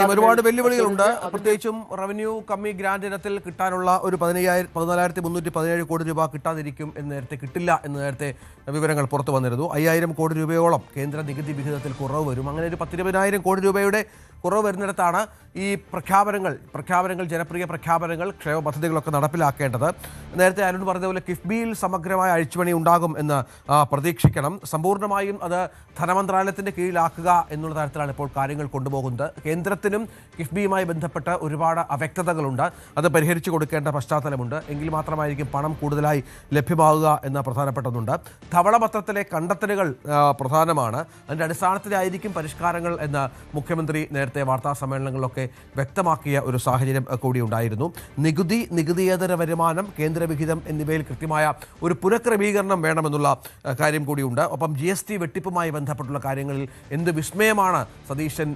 ഒരുപാട് വെല്ലുവിളികളുണ്ട്. പ്രത്യേകിച്ചും റവന്യൂ കമ്മി ഗ്രാന്റ് ഇനത്തിൽ കിട്ടാനുള്ള ഒരു 14,317 കോടി രൂപ കിട്ടാതിരിക്കും എന്ന് നേരത്തെ കിട്ടില്ല എന്ന് നേരത്തെ വിവരങ്ങൾ പുറത്തു വന്നിരുന്നു. 5,000 കോടി രൂപയോളം കേന്ദ്ര നികുതി വിഹിതത്തിൽ കുറവ് വരും. അങ്ങനെ ഒരു 10,20,000 കോടി രൂപയുടെ കുറവ് വരുന്നിടത്താണ് ഈ പ്രഖ്യാപനങ്ങൾ ജനപ്രിയ പ്രഖ്യാപനങ്ങൾ ക്ഷേമ പദ്ധതികളൊക്കെ നടപ്പിലാക്കേണ്ടത്. നേരത്തെ അരുൺ പറഞ്ഞതുപോലെ കിഫ്ബിയിൽ സമഗ്രമായ അഴിച്ചുപണി ഉണ്ടാകും എന്ന് പ്രതീക്ഷിക്കണം. സമ്പൂർണ്ണമായും അത് ധനമന്ത്രാലയത്തിൻ്റെ കീഴിലാക്കുക എന്നുള്ള തരത്തിലാണ് ഇപ്പോൾ കാര്യങ്ങൾ കൊണ്ടുപോകുന്നത്. കേന്ദ്രത്തിനും കിഫ്ബിയുമായി ബന്ധപ്പെട്ട് ഒരുപാട് അവ്യക്തതകളുണ്ട്. അത് പരിഹരിച്ചു കൊടുക്കേണ്ട പശ്ചാത്തലമുണ്ട്. എങ്കിൽ മാത്രമായിരിക്കും പണം കൂടുതലായി ലഭ്യമാകുക എന്ന പ്രധാനപ്പെട്ടതുണ്ട്. ധവളപത്രത്തിലെ കണ്ടെത്തലുകൾ പ്രധാനമാണ്. അതിൻ്റെ അടിസ്ഥാനത്തിലായിരിക്കും പരിഷ്കാരങ്ങൾ എന്ന് മുഖ്യമന്ത്രി നേരത്തെ വാർത്താ സമ്മേളനങ്ങളിലൊക്കെ വ്യക്തമാക്കിയ ഒരു സാഹചര്യം കൂടി ഉണ്ടായിരുന്നു. നികുതിയേതര വരുമാനം, കേന്ദ്രവിഹിതം എന്നിവയിൽ കൃത്യമായ ഒരു പുനഃക്രമീകരണം വേണമെന്നുള്ള കാര്യം കൂടിയുണ്ട്. ഒപ്പം GST വെട്ടിപ്പുമായി ബന്ധപ്പെട്ടുള്ള കാര്യങ്ങളിൽ എന്ത് വിസ്മയമാണ് സതീശൻ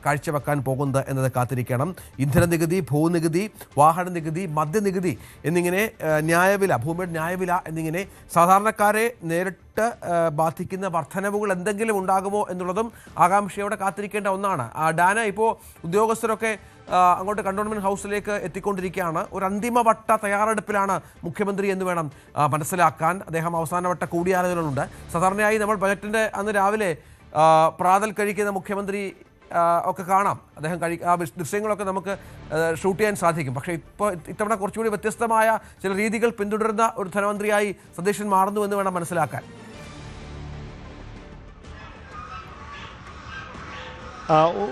കാഴ്ചവെക്കാൻ പോകുന്നത് എന്നത് കാത്തിരിക്കണം. ഇന്ധന നികുതി, ഭൂനികുതി, വാഹന നികുതി, മദ്യനികുതി എന്നിങ്ങനെ ന്യായവില, ഭൂമിയുടെ ന്യായവില എന്നിങ്ങനെ സാധാരണക്കാരെ നേരിട്ട് ബാധിക്കുന്ന വർധനവുകൾ എന്തെങ്കിലും ഉണ്ടാകുമോ എന്നുള്ളതും ആകാംക്ഷയോടെ കാത്തിരിക്കേണ്ട ഒന്നാണ്. ഡാന, ഇപ്പോൾ ഉദ്യോഗസ്ഥരൊക്കെ അങ്ങോട്ട് കണ്ടോൺമെന്റ് ഹൗസിലേക്ക് എത്തിക്കൊണ്ടിരിക്കുകയാണ്. ഒരു അന്തിമവട്ട തയ്യാറെടുപ്പിലാണ് മുഖ്യമന്ത്രി എന്ന് വേണം മനസ്സിലാക്കാൻ. അദ്ദേഹം അവസാനവട്ട കൂടിയാലോചനകളുണ്ട്. സാധാരണയായി നമ്മൾ ബജറ്റിൻ്റെ അന്ന് രാവിലെ പ്രാതൽ കഴിക്കുന്ന മുഖ്യമന്ത്രി ഒക്കെ കാണാം. അദ്ദേഹം ആ ദൃശ്യങ്ങളൊക്കെ നമുക്ക് ഷൂട്ട് ചെയ്യാൻ സാധിക്കും. പക്ഷേ ഇത്തവണ കുറച്ചുകൂടി വ്യത്യസ്തമായ ചില രീതികൾ പിന്തുടരുന്ന ഒരു ധനമന്ത്രിയായി സതീശൻ മാറുന്നു എന്ന് വേണം മനസ്സിലാക്കാൻ.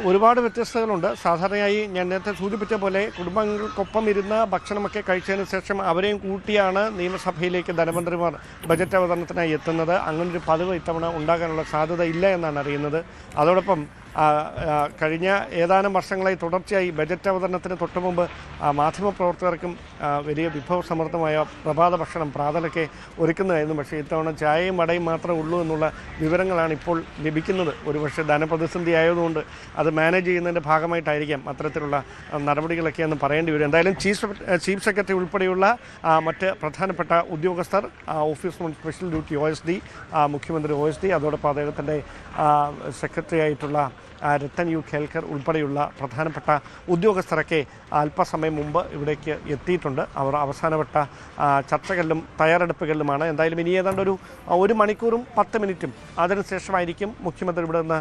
ഒരുപാട് വ്യത്യസ്തതകളുണ്ട്. സാധാരണയായി ഞാൻ നേരത്തെ സൂചിപ്പിച്ച പോലെ കുടുംബങ്ങൾക്കൊപ്പം ഇരുന്ന് ഭക്ഷണമൊക്കെ കഴിച്ചതിന് ശേഷം അവരെയും കൂട്ടിയാണ് നിയമസഭയിലേക്ക് ധനമന്ത്രിമാർ ബജറ്റ് അവതരണത്തിനായി എത്തുന്നത്. അങ്ങനൊരു പതിവ് ഇത്തവണ ഉണ്ടാകാനുള്ള സാധ്യത ഇല്ല എന്നാണ് അറിയുന്നത്. അതോടൊപ്പം കഴിഞ്ഞ ഏതാനും വർഷങ്ങളായി തുടർച്ചയായി ബജറ്റ് അവതരണത്തിന് തൊട്ടുമുമ്പ് മാധ്യമപ്രവർത്തകർക്കും വലിയ വിഭവസമൃദ്ധമായ പ്രഭാത ഭക്ഷണം പ്രാതലൊക്കെ ഒരുക്കുന്നതായിരുന്നു. പക്ഷേ ഇത്തവണ ചായയും വടയും മാത്രമേ ഉള്ളൂ എന്നുള്ള വിവരങ്ങളാണ് ഇപ്പോൾ ലഭിക്കുന്നത്. ഒരുപക്ഷെ ധനപ്രതിസന്ധി ആയതുകൊണ്ട് അത് മാനേജ് ചെയ്യുന്നതിൻ്റെ ഭാഗമായിട്ടായിരിക്കാം അത്തരത്തിലുള്ള നടപടികളൊക്കെ എന്ന് പറയേണ്ടി വരും. എന്തായാലും ചീഫ് സെക്രട്ടറി ഉൾപ്പെടെയുള്ള മറ്റ് പ്രധാനപ്പെട്ട ഉദ്യോഗസ്ഥർ, office on special duty OSD, മുഖ്യമന്ത്രി OSD, അതോടൊപ്പം അദ്ദേഹത്തിൻ്റെ സെക്രട്ടറി ആയിട്ടുള്ള രത്തൻ യു ഖേൽക്കർ ഉൾപ്പെടെയുള്ള പ്രധാനപ്പെട്ട ഉദ്യോഗസ്ഥരൊക്കെ അല്പസമയം മുമ്പ് ഇവിടേക്ക് എത്തിയിട്ടുണ്ട്. അവർ അവസാനവട്ട ചർച്ചകളിലും തയ്യാറെടുപ്പുകളിലുമാണ്. എന്തായാലും ഇനി ഏതാണ്ട് ഒരു 1 മണിക്കൂറും 10 മിനിറ്റും അതിനുശേഷമായിരിക്കും മുഖ്യമന്ത്രി ഇവിടെ നിന്ന്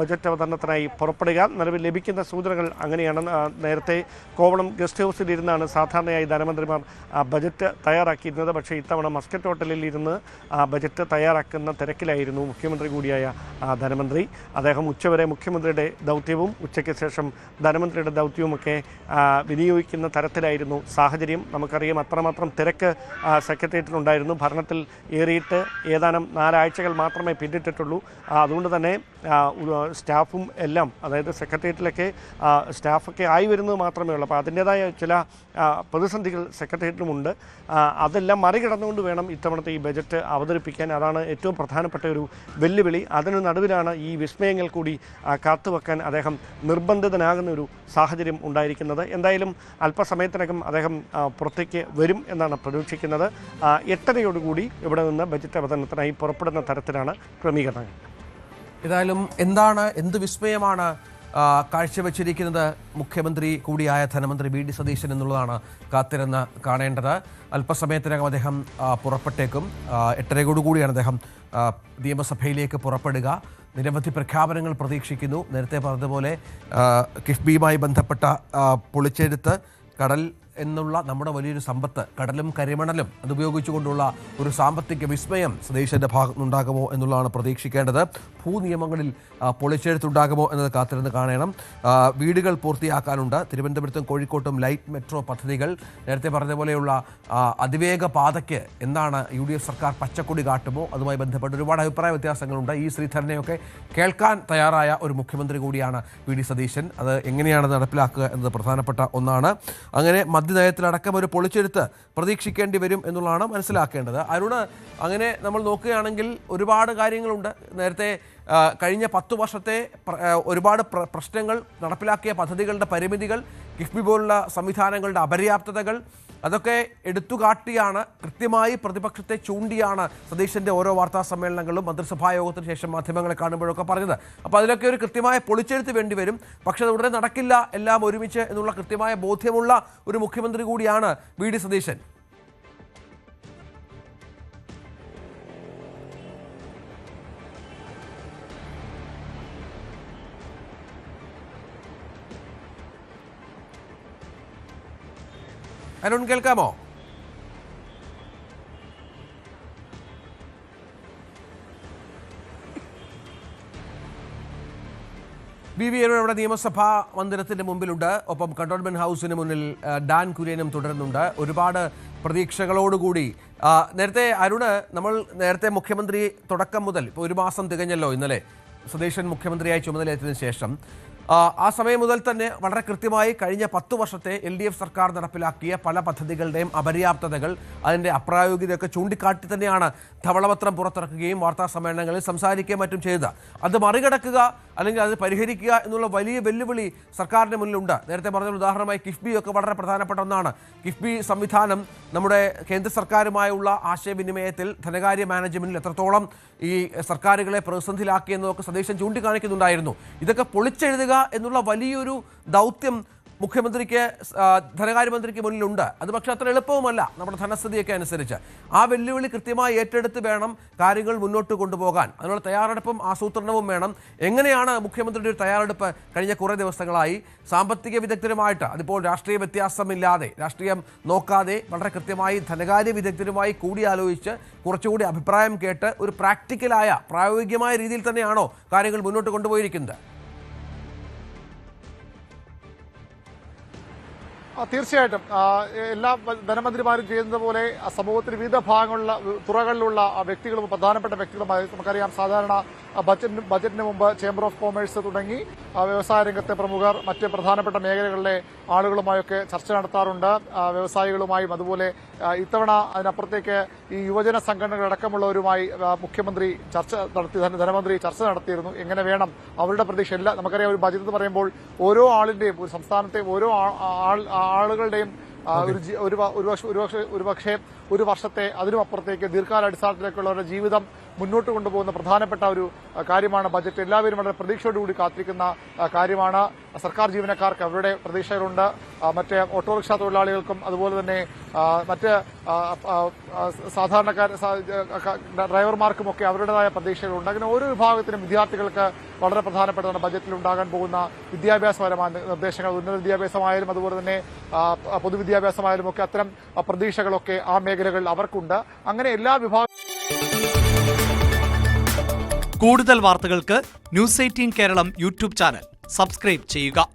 ബജറ്റ് അവതരണത്തിനായി പുറപ്പെടുക. നിലവിൽ ലഭിക്കുന്ന സൂചനകൾ അങ്ങനെയാണ്. നേരത്തെ കോവളം ഗസ്റ്റ് ഹൗസിൽ ഇരുന്നാണ് സാധാരണയായി ധനമന്ത്രിമാർ ബജറ്റ് തയ്യാറാക്കിയിരുന്നത്. പക്ഷേ ഇത്തവണ മസ്കറ്റ് ഹോട്ടലിൽ ഇരുന്ന് ബജറ്റ് തയ്യാറാക്കുന്ന തിരക്കിലായിരുന്നു മുഖ്യമന്ത്രി കൂടിയായ ധനമന്ത്രി. അദ്ദേഹം ഉച്ചവരെ മുഖ്യമന്ത്രിയുടെ ദൗത്യവും ഉച്ചയ്ക്ക് ശേഷം ധനമന്ത്രിയുടെ ദൗത്യവുമൊക്കെ വിനിയോഗിക്കുന്ന തരത്തിലായിരുന്നു സാഹചര്യം. നമുക്കറിയാം അത്രമാത്രം തിരക്ക് സെക്രട്ടേറിയറ്റിലുണ്ടായിരുന്നു. ഭരണത്തിൽ ഏറിയിട്ട് ഏതാനും 4 ആഴ്ചകൾ മാത്രമേ പിന്നിട്ടിട്ടുള്ളൂ. അതുകൊണ്ട് തന്നെ സ്റ്റാഫും എല്ലാം, അതായത് സെക്രട്ടേറിയറ്റിലൊക്കെ സ്റ്റാഫൊക്കെ ആയി വരുന്നത് മാത്രമേ ഉള്ളൂ. അപ്പോൾ അതിൻ്റേതായ ചില പ്രതിസന്ധികൾ സെക്രട്ടേറിയറ്റിലുമുണ്ട്. അതെല്ലാം മറികടന്നുകൊണ്ട് വേണം ഇത്തവണത്തെ ഈ ബജറ്റ് അവതരിപ്പിക്കാൻ. അതാണ് ഏറ്റവും പ്രധാനപ്പെട്ട ഒരു വെല്ലുവിളി. അതിന് നടുവിലാണ് ഈ വിസ്മയങ്ങൾ കൂടി കാത്തുവെക്കാൻ അദ്ദേഹം നിർബന്ധിതനാകുന്ന ഒരു സാഹചര്യം ഉണ്ടായിരിക്കുന്നത്. എന്തായാലും അല്പസമയത്തിനകം അദ്ദേഹം പുറത്തേക്ക് വരും എന്നാണ് പ്രതീക്ഷിക്കുന്നത്. 8:30യോടുകൂടി ഇവിടെ നിന്ന് ബജറ്റ് അവതരണത്തിനായി പുറപ്പെടുന്ന തരത്തിലാണ് ക്രമീകരണങ്ങൾ. ഏതായാലും എന്ത് വിസ്മയമാണ് കാഴ്ചവെച്ചിരിക്കുന്നത് മുഖ്യമന്ത്രി കൂടിയായ ധനമന്ത്രി VD സതീശൻ എന്നുള്ളതാണ് കാത്തിരുന്ന് കാണേണ്ടത്. അല്പസമയത്തിനകം അദ്ദേഹം പുറപ്പെട്ടേക്കും. 8:30യോടുകൂടിയാണ് അദ്ദേഹം നിയമസഭയിലേക്ക് പുറപ്പെടുക. നിരവധി പ്രഖ്യാപനങ്ങൾ പ്രതീക്ഷിക്കുന്നു. നേരത്തെ പറഞ്ഞതുപോലെ കിഫ്ബിയുമായി ബന്ധപ്പെട്ട പൊളിച്ചെഴുത്ത്, കടൽ എന്നുള്ള നമ്മുടെ വലിയൊരു സമ്പത്ത്, കടലും കരിമണലും അതുപയോഗിച്ചുകൊണ്ടുള്ള ഒരു സാമ്പത്തിക വിസ്മയം സതീശൻ്റെ ഭാഗത്തുനിന്നുണ്ടാകുമോ എന്നുള്ളതാണ് പ്രതീക്ഷിക്കേണ്ടത്. ഭൂനിയമങ്ങളിൽ പൊളിച്ചെഴുത്തുണ്ടാകുമോ എന്നത് കാത്തിരുന്ന് കാണണം. വീടുകൾ പൂർത്തിയാക്കാനുണ്ട്. തിരുവനന്തപുരത്തും കോഴിക്കോട്ടും ലൈറ്റ് മെട്രോ പദ്ധതികൾ, നേരത്തെ പറഞ്ഞതുപോലെയുള്ള അതിവേഗ പാതയ്ക്ക് എന്താണ് UDF സർക്കാർ പച്ചക്കൊടി കാട്ടുമോ അതുമായി ബന്ധപ്പെട്ട് ഒരുപാട് അഭിപ്രായ വ്യത്യാസങ്ങളുണ്ട്. ഈ ശ്രീധരനെയൊക്കെ കേൾക്കാൻ തയ്യാറായ ഒരു മുഖ്യമന്ത്രി കൂടിയാണ് VD സതീശൻ. അത് എങ്ങനെയാണ് നടപ്പിലാക്കുക എന്നത് പ്രധാനപ്പെട്ട ഒന്നാണ്. അങ്ങനെ മദ്യനയത്തിലടക്കം ഒരു പൊളിച്ചെഴുത്ത് പ്രതീക്ഷിക്കേണ്ടി വരും എന്നുള്ളതാണ് മനസ്സിലാക്കേണ്ടത്. അരുണ്, അങ്ങനെ നമ്മൾ നോക്കുകയാണെങ്കിൽ ഒരുപാട് കാര്യങ്ങളുണ്ട്. നേരത്തെ കഴിഞ്ഞ 10 വർഷത്തെ ഒരുപാട് പ്രശ്നങ്ങൾ, നടപ്പിലാക്കിയ പദ്ധതികളുടെ പരിമിതികൾ, കിഫ്ബി പോലുള്ള സംവിധാനങ്ങളുടെ അപര്യാപ്തതകൾ അതൊക്കെ എടുത്തുകാട്ടിയാണ്, കൃത്യമായി പ്രതിപക്ഷത്തെ ചൂണ്ടിയാണ് സതീശൻ്റെ ഓരോ വാർത്താ സമ്മേളനങ്ങളിലും മന്ത്രിസഭാ യോഗത്തിന് ശേഷം മാധ്യമങ്ങളെ കാണുമ്പോഴൊക്കെ പറഞ്ഞത്. അപ്പോൾ അതിലൊക്കെ ഒരു കൃത്യമായ പൊളിച്ചെഴുത്ത് വേണ്ടി വരും. പക്ഷേ അത് ഉടനെ നടക്കില്ല, എല്ലാം ഒരുമിച്ച് എന്നുള്ള കൃത്യമായ ബോധ്യമുള്ള ഒരു മുഖ്യമന്ത്രി കൂടിയാണ് വി.ഡി. സതീശൻ. അരുൺ, കേൾക്കാമോ? വി അരുൺ ഇവിടെ നിയമസഭാ മന്ദിരത്തിന്റെ മുമ്പിലുണ്ട്. ഒപ്പം കണ്ടോൺമെന്റ് ഹൗസിന് മുന്നിൽ ഡാൻ കുര്യനും തുടരുന്നുണ്ട്. ഒരുപാട് പ്രതീക്ഷകളോടുകൂടി നേരത്തെ അരുണ്, നമ്മൾ നേരത്തെ മുഖ്യമന്ത്രി തുടക്കം മുതൽ ഇപ്പോൾ 1 മാസം തികഞ്ഞല്ലോ ഇന്നലെ സതീശൻ മുഖ്യമന്ത്രിയായി ചുമതലയേറ്റതിനു ശേഷം, ആ സമയം മുതൽ തന്നെ വളരെ കൃത്യമായി കഴിഞ്ഞ 10 വർഷത്തെ LDF സർക്കാർ നടപ്പിലാക്കിയ പല പദ്ധതികളുടെയും അപര്യാപ്തതകൾ, അതിൻ്റെ അപ്രായോഗികതയൊക്കെ ചൂണ്ടിക്കാട്ടി തന്നെയാണ് ധവളപത്രം പുറത്തിറക്കുകയും വാർത്താ സമ്മേളനങ്ങളിൽ സംസാരിക്കുകയും മറ്റും ചെയ്തത്. അത് മറികടക്കുക അല്ലെങ്കിൽ അത് പരിഹരിക്കുക എന്നുള്ള വലിയ വെല്ലുവിളി സർക്കാരിന് മുന്നിലുണ്ട്. നേരത്തെ പറഞ്ഞ ഉദാഹരണമായി കിഫ്ബിയൊക്കെ വളരെ പ്രധാനപ്പെട്ട ഒന്നാണ്. കിഫ്ബി സംവിധാനം നമ്മുടെ കേന്ദ്ര സർക്കാരുമായുള്ള ആശയവിനിമയത്തിൽ ധനകാര്യ മാനേജ്മെന്റിൽ എത്രത്തോളം ഈ സർക്കാരുകളെ പ്രതിസന്ധിയിലാക്കിയെന്നതൊക്കെ സതീശൻ ചൂണ്ടിക്കാണിക്കുന്നുണ്ടായിരുന്നു. ഇതൊക്കെ പൊളിച്ചെഴുതുക എന്നുള്ള വലിയൊരു ദൗത്യം മുഖ്യമന്ത്രിക്ക്, ധനകാര്യമന്ത്രിക്ക് മുന്നിലുണ്ട്. അത് പക്ഷേ അത്ര എളുപ്പവുമല്ല നമ്മുടെ ധനസ്ഥിതിയൊക്കെ അനുസരിച്ച്. ആ വെല്ലുവിളി കൃത്യമായി ഏറ്റെടുത്ത് വേണം കാര്യങ്ങൾ മുന്നോട്ട് കൊണ്ടുപോകാൻ. അതിനുള്ള തയ്യാറെടുപ്പും ആസൂത്രണവും വേണം. എങ്ങനെയാണ് മുഖ്യമന്ത്രിയുടെ ഒരു തയ്യാറെടുപ്പ് കഴിഞ്ഞ കുറേ ദിവസങ്ങളായി സാമ്പത്തിക വിദഗ്ധരുമായിട്ട്, അതിപ്പോൾ രാഷ്ട്രീയ വ്യത്യാസമില്ലാതെ, രാഷ്ട്രീയം നോക്കാതെ വളരെ കൃത്യമായി ധനകാര്യ വിദഗ്ധരുമായി കൂടിയാലോചിച്ച് കുറച്ചുകൂടി അഭിപ്രായം കേട്ട് ഒരു പ്രാക്ടിക്കലായ പ്രായോഗികമായ രീതിയിൽ തന്നെയാണോ കാര്യങ്ങൾ മുന്നോട്ട് കൊണ്ടുപോയിരിക്കുന്നത്? തീർച്ചയായിട്ടും എല്ലാ ധനമന്ത്രിമാരും ചെയ്യുന്നത് പോലെ സമൂഹത്തിൽ വിവിധ ഭാഗങ്ങളിലുള്ള തുറകളിലുള്ള വ്യക്തികളും പ്രധാനപ്പെട്ട വ്യക്തികളുമായി നമുക്കറിയാം. സാധാരണ ബജറ്റിന് മുമ്പ് ചേംബർ ഓഫ് കൊമേഴ്സ് തുടങ്ങി വ്യവസായ രംഗത്തെ പ്രമുഖർ, മറ്റ് പ്രധാനപ്പെട്ട മേഖലകളിലെ ആളുകളുമായൊക്കെ ചർച്ച നടത്താറുണ്ട്, വ്യവസായികളുമായും. അതുപോലെ ഇത്തവണ അതിനപ്പുറത്തേക്ക് ഈ യുവജന സംഘടനകളടക്കമുള്ളവരുമായി മുഖ്യമന്ത്രി ധനമന്ത്രി ചർച്ച നടത്തിയിരുന്നു. എങ്ങനെ വേണം അവരുടെ പ്രതീക്ഷ എല്ലാം നമുക്കറിയാം. ഒരു ബജറ്റ് എന്ന് പറയുമ്പോൾ ഓരോ ആളിന്റെയും, ഒരു സംസ്ഥാനത്തെ ഓരോ ആളുകളുടെയും ഒരുപക്ഷെ ഒരു വർഷത്തെ അതിനുമപ്പുറത്തേക്ക് ദീർഘകാലാടിസ്ഥാനത്തിലേക്കുള്ളവരുടെ ജീവിതം മുന്നോട്ട് കൊണ്ടുപോകുന്ന പ്രധാനപ്പെട്ട ഒരു കാര്യമാണ് ബജറ്റ്. എല്ലാവരും വളരെ പ്രതീക്ഷയോടുകൂടി കാത്തിരിക്കുന്ന കാര്യമാണ്. സർക്കാർ ജീവനക്കാർക്ക് അവരുടെ പ്രതീക്ഷകളുണ്ട്, മറ്റ് ഓട്ടോറിക്ഷ തൊഴിലാളികൾക്കും അതുപോലെ തന്നെ മറ്റ് സാധാരണക്കാർ ഡ്രൈവർമാർക്കുമൊക്കെ അവരുടേതായ പ്രതീക്ഷകളുണ്ട്. അങ്ങനെ ഓരോ വിഭാഗത്തിനും വിദ്യാർത്ഥികൾക്ക് വളരെ പ്രധാനപ്പെട്ടതാണ് ബജറ്റിൽ ഉണ്ടാകാൻ പോകുന്ന വിദ്യാഭ്യാസപരമായ നിർദ്ദേശങ്ങൾ. ഉന്നത വിദ്യാഭ്യാസമായാലും അതുപോലെ തന്നെ പൊതുവിദ്യാഭ്യാസമായാലും ഒക്കെ അത്തരം പ്രതീക്ഷകളൊക്കെ ആ മേഖലകളിൽ അവർക്കുണ്ട്. അങ്ങനെ എല്ലാ വിഭാഗ കൂടുതൽ വാർത്തകൾക്ക് news 18 Keralam YouTube channel subscribe ചെയ്യുക.